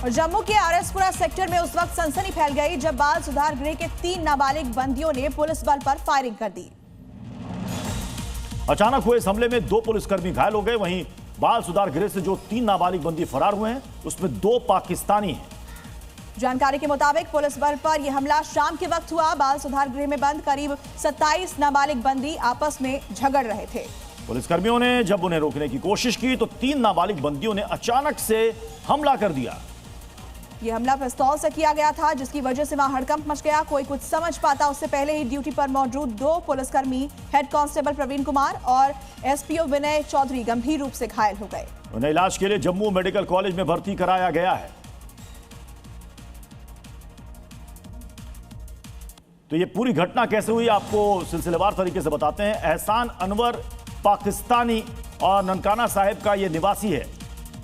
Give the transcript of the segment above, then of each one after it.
और जम्मू के आरएसपुरा सेक्टर में उस वक्त सनसनी फैल गई जब बाल सुधार गृह के 3 नाबालिग बंदियों ने पुलिस बल पर फायरिंग कर दी। अचानक हुए इस हमले में 2 पुलिसकर्मी घायल हो गए। वहीं बाल सुधार गृह से जो 3 नाबालिग बंदी फरार हुए हैं उसमें 2 पाकिस्तानी हैं। जानकारी के मुताबिक पुलिस बल पर यह हमला शाम के वक्त हुआ। बाल सुधार गृह में बंद करीब 27 नाबालिग बंदी आपस में झगड़ रहे थे। पुलिसकर्मियों ने जब उन्हें रोकने की कोशिश की तो 3 नाबालिग बंदियों ने अचानक से हमला कर दिया। यह हमला पिस्तौल से किया गया था, जिसकी वजह से वहां हड़कंप मच गया। कोई कुछ समझ पाता उससे पहले ही ड्यूटी पर मौजूद 2 पुलिसकर्मी हेड कांस्टेबल प्रवीण कुमार और एसपीओ विनय चौधरी गंभीर रूप से घायल हो गए। उन्हें इलाज के लिए जम्मू मेडिकल कॉलेज में भर्ती कराया गया है। तो ये पूरी घटना कैसे हुई आपको सिलसिलेवार तरीके से बताते हैं। एहसान अनवर पाकिस्तानी और ननकाना साहिब का ये निवासी है।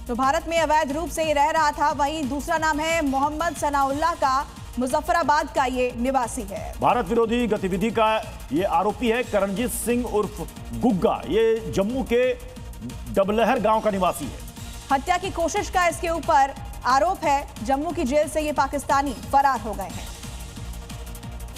तो भारत में अवैध रूप से ये रह रहा था। वहीं दूसरा नाम है मोहम्मद सनाउल्लाह का, मुजफ्फराबाद का ये निवासी है। भारत विरोधी गतिविधि का ये आरोपी है करणजीत सिंह उर्फ गुग्गा। ये जम्मू के डबलहर गांव का निवासी है। हत्या की कोशिश का इसके ऊपर आरोप है। जम्मू की जेल से ये पाकिस्तानी फरार हो गए हैं।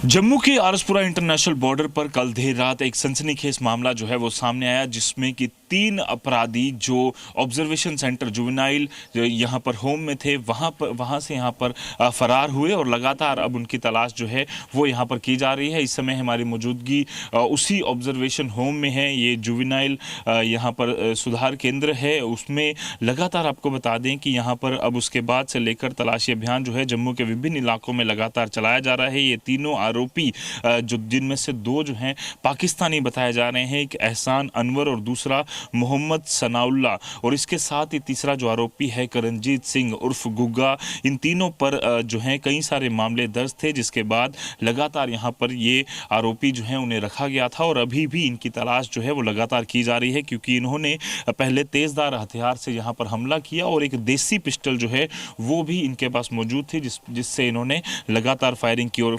जम्मू के आरएसपुरा इंटरनेशनल बॉर्डर पर कल देर रात एक सनसनीखेज मामला जो है वो सामने आया, जिसमें कि 3 अपराधी जो ऑब्जर्वेशन सेंटर जुवेनाइल यहाँ पर होम में थे वहाँ से यहाँ पर फरार हुए और लगातार अब उनकी तलाश जो है वो यहाँ पर की जा रही है। इस समय हमारी मौजूदगी उसी ऑब्जर्वेशन होम में है। ये जुवेनाइल यहाँ पर सुधार केंद्र है, उसमें लगातार आपको बता दें कि यहाँ पर अब उसके बाद से लेकर तलाशी अभियान जो है जम्मू के विभिन्न इलाकों में लगातार चलाया जा रहा है। ये तीनों आरोपी जो जिनमें से 2 जो हैं पाकिस्तानी बताए जा रहे हैं, एक एहसान अनवर और दूसरा मोहम्मद सनाउल्लाह, और इसके साथ ही तीसरा जो आरोपी है करणजीत सिंह उर्फ गुग्गा। इन तीनों पर जो हैं कई सारे मामले दर्ज थे, जिसके बाद लगातार यहाँ पर ये आरोपी जो हैं उन्हें रखा गया था और अभी भी इनकी तलाश जो है वो लगातार की जा रही है, क्योंकि इन्होंने पहले तेजधार हथियार से यहाँ पर हमला किया और एक देसी पिस्टल जो है वो भी इनके पास मौजूद थी, जिससे इन्होंने लगातार फायरिंग की। और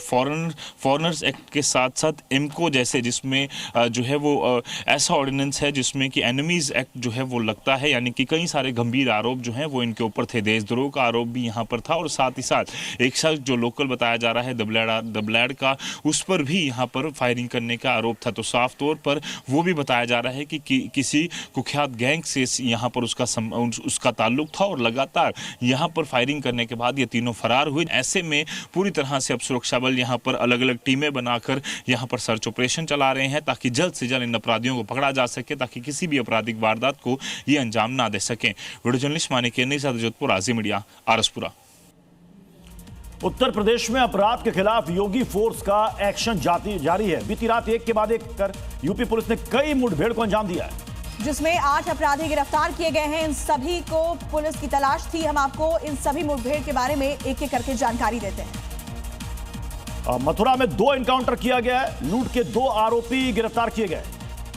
फॉरेनर्स एक्ट के साथ साथ एमको जैसे जिसमें जो है वो ऐसा ऑर्डिनेंस है जिसमें कि एनिमीज एक्ट जो है वो लगता है, यानी कि कई सारे गंभीर आरोप जो हैं वो इनके ऊपर थे। देशद्रोह का आरोप भी यहाँ पर था और साथ ही साथ एक शख्स जो लोकल बताया जा रहा है दबलैड का, उस पर भी यहाँ पर फायरिंग करने का आरोप था। तो साफ तौर पर वो भी बताया जा रहा है कि किसी कुख्यात गैंग से यहाँ पर उसका ताल्लुक था और लगातार यहाँ पर फायरिंग करने के बाद ये तीनों फरार हुए। ऐसे में पूरी तरह से अब सुरक्षा बल यहाँ पर अलग अलग टीमें बनाकर यहाँ पर सर्च ऑपरेशन चला रहे हैं, ताकि जल्द से जल्द इन अपराधियों को पकड़ा जा सके, ताकि किसी भी आपराधिक वारदात को ये अंजाम ना दे सकें। वीडियो जर्नलिस्ट मानिक के साथ जोधपुर आजी मीडिया आरएसपुरा। उत्तर प्रदेश में अपराध के खिलाफ योगी फोर्स का एक्शन जारी है। बीती रात एक के बाद एक कर यूपी पुलिस ने कई मुठभेड़ को अंजाम दिया है, जिसमें 8 अपराधी गिरफ्तार किए गए हैं। इन सभी को पुलिस की तलाश थी। हम आपको इन सभी मुठभेड़ के बारे में एक एक करके जानकारी देते हैं। मथुरा में 2 एनकाउंटर किया गया है। लूट के 2 आरोपी गिरफ्तार किए गए।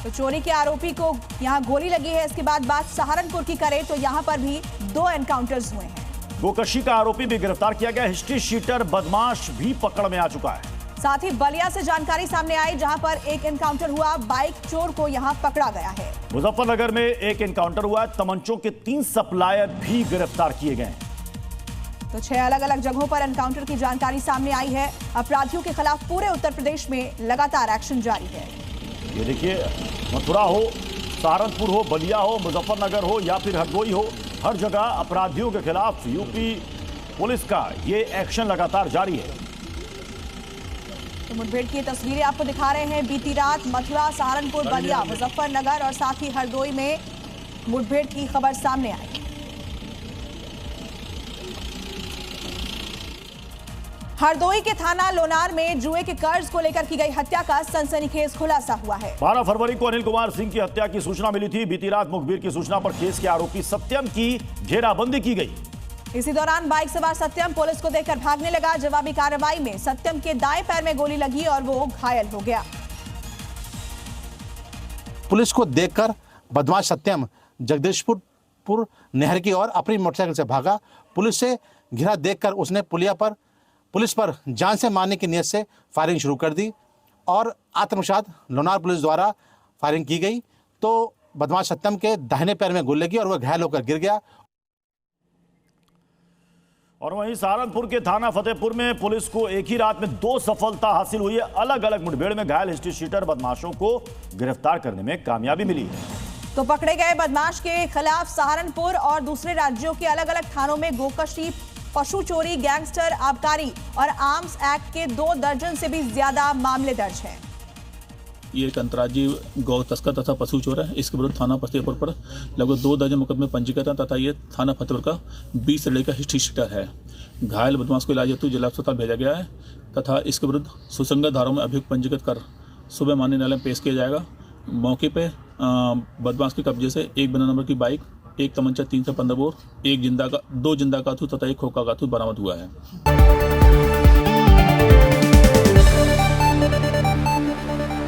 तो चोरी के आरोपी को यहां गोली लगी है। इसके बाद बात सहारनपुर की करें तो यहां पर भी 2 एनकाउंटर्स हुए हैं। गोकशी का आरोपी भी गिरफ्तार किया गया। हिस्ट्री शीटर बदमाश भी पकड़ में आ चुका है। साथ ही बलिया से जानकारी सामने आई, जहां पर एक एनकाउंटर हुआ। बाइक चोर को यहां पकड़ा गया है। मुजफ्फरनगर में एक एनकाउंटर हुआ है। तमंचों के 3 सप्लायर भी गिरफ्तार किए गए। तो 6 अलग अलग जगहों पर एनकाउंटर की जानकारी सामने आई है। अपराधियों के खिलाफ पूरे उत्तर प्रदेश में लगातार एक्शन जारी है। ये देखिए, मथुरा हो, सहारनपुर हो, बलिया हो, मुजफ्फरनगर हो या फिर हरदोई हो, हर जगह अपराधियों के खिलाफ यूपी पुलिस का ये एक्शन लगातार जारी है। तो मुठभेड़ की तस्वीरें आपको दिखा रहे हैं। बीती रात मथुरा, सहारनपुर, बलिया, मुजफ्फरनगर और साथ ही हरदोई में मुठभेड़ की खबर सामने आई। हरदोई के थाना लोनार में जुए के कर्ज को लेकर की गई हत्या का सनसनीखेज खुलासा हुआ है। 12 फरवरी को अनिल कुमार सिंह की हत्या की सूचना मिली थी। बीती रात मुखबिर की सूचना पर केस के आरोपी सत्यम की घेराबंदी की गई। इसी दौरान बाइक सवार सत्यम पुलिस को देखकर भागने लगा। जवाबी कार्रवाई में सत्यम के दाएं पैर में गोली लगी और वो घायल हो गया। पुलिस को देखकर बदमाश सत्यम जगदीशपुर नहर की ओर अपनी मोटरसाइकिल से भागा। पुलिस से घिरा देखकर उसने पुलिस पर जान से मारने की नीयत से फायरिंग शुरू कर दी और आत्मसात लोनार पुलिस द्वारा फायरिंग की गई तो बदमाश सत्यम के दाहिने पैर में गोली लगी और वह घायल होकर गिर गया। और वहीं सहारनपुर के थाना फतेहपुर में पुलिस को एक ही रात में 2 सफलता हासिल हुई है। अलग अलग मुठभेड़ में घायल हिस्ट्री शीटर बदमाशों को गिरफ्तार करने में कामयाबी मिली है। तो पकड़े गए बदमाश के खिलाफ सहारनपुर और दूसरे राज्यों के अलग अलग थानों में गोकशी, पशु चोरी, गैंगस्टर, आबकारी और आर्म्स एक्ट के 2 दर्जन से भी ज्यादा मामले दर्ज हैं। ये एक अंतर्राज्यीय गौ तस्कर तथा पशु चोर है। इसके विरुद्ध थाना फतेहपुर पर लगभग 2 दर्जन मुकदमे पंजीकृत हैं तथा ये थाना फतेहपुर का 20 से का हिस्ट्री शीटर है। घायल बदमाश को इलाज हेतु जिला अस्पताल भेजा गया है तथा इसके विरुद्ध सुसंगत धाराओं में अभियुक्त पंजीकृत कर सुबह माननीय न्यायालय में पेश किया जाएगा। मौके पे बदमाश के कब्जे से 1 बिना नंबर की बाइक, 1 तमंचा 3 से 15 बोर, 2 जिंदा कारतूस तथा 1 खोखा कारतूस बरामद हुआ है।